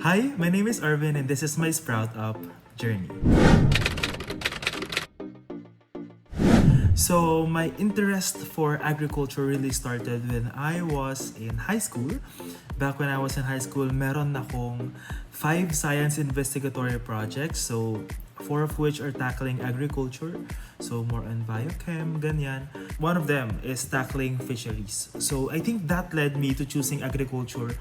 Hi, my name is Arvin and this is my Sprout Up journey. So my interest for agriculture really started when I was in high school. Back when I was in high school, meron akong 5 science investigatory projects. So 4 of which are tackling agriculture. So more on biochem, ganyan. One of them is tackling fisheries. So I think that led me to choosing agriculture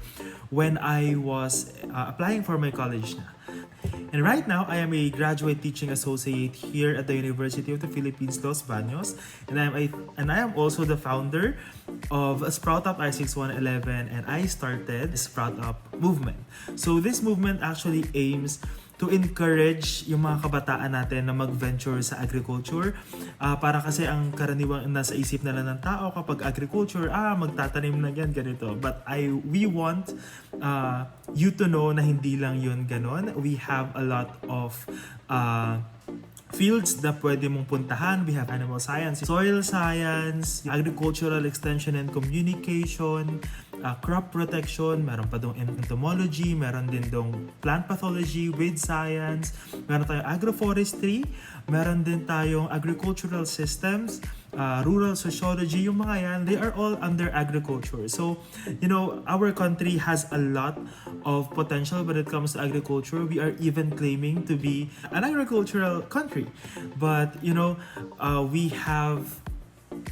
when I was applying for my college na. And right now, I am a graduate teaching associate here at the University of the Philippines, Los Baños. And I am also the founder of Sprout Up I6111, and I started the Sprout Up movement. So this movement actually aims to encourage yung mga kabataan natin na mag-venture sa agriculture. Para kasi ang karaniwang nasa isip na lang ng tao kapag agriculture, magtatanim na yan, ganito. But we want you to know na hindi lang yun ganon. We have a lot of fields na pwede mong puntahan. We have animal science, soil science, agricultural extension and communication, crop protection, meron pa dong entomology, meron din dong plant pathology, weed science, meron tayong agroforestry, meron din tayong agricultural systems, rural sociology, yung mga yan, they are all under agriculture. So, our country has a lot of potential when it comes to agriculture. We are even claiming to be an agricultural country. But, we have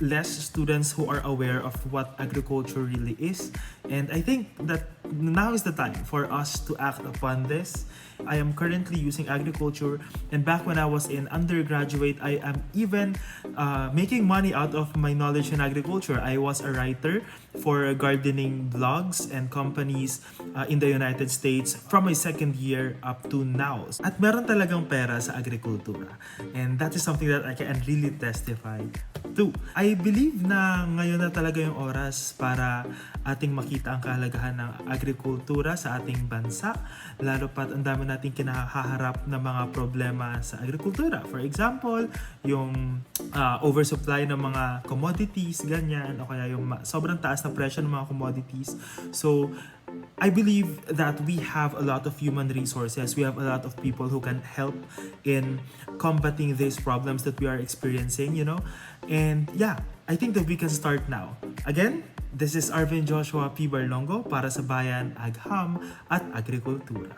less students who are aware of what agriculture really is. And I think that now is the time for us to act upon this. I am currently using agriculture, and back when I was in undergraduate, I am even making money out of my knowledge in agriculture. I was a writer for gardening blogs and companies in the United States from my second year up to now. At meron talagang pera sa agrikultura. And that is something that I can really testify to. I believe na ngayon na talaga yung oras para ating makita ang kahalagahan ng agrikultura sa ating bansa, lalo pat ang dami nating kinahaharap na mga problema sa agrikultura. For example, yung oversupply ng mga commodities, ganyan, o kaya yung sobrang taas na presyo ng mga commodities. So, I believe that we have a lot of human resources. We have a lot of people who can help in combating these problems that we are experiencing, And yeah, I think that we can start now. Again, this is Arvin Joshua P. Barlongo para sa Bayan, Agham at Agrikultura.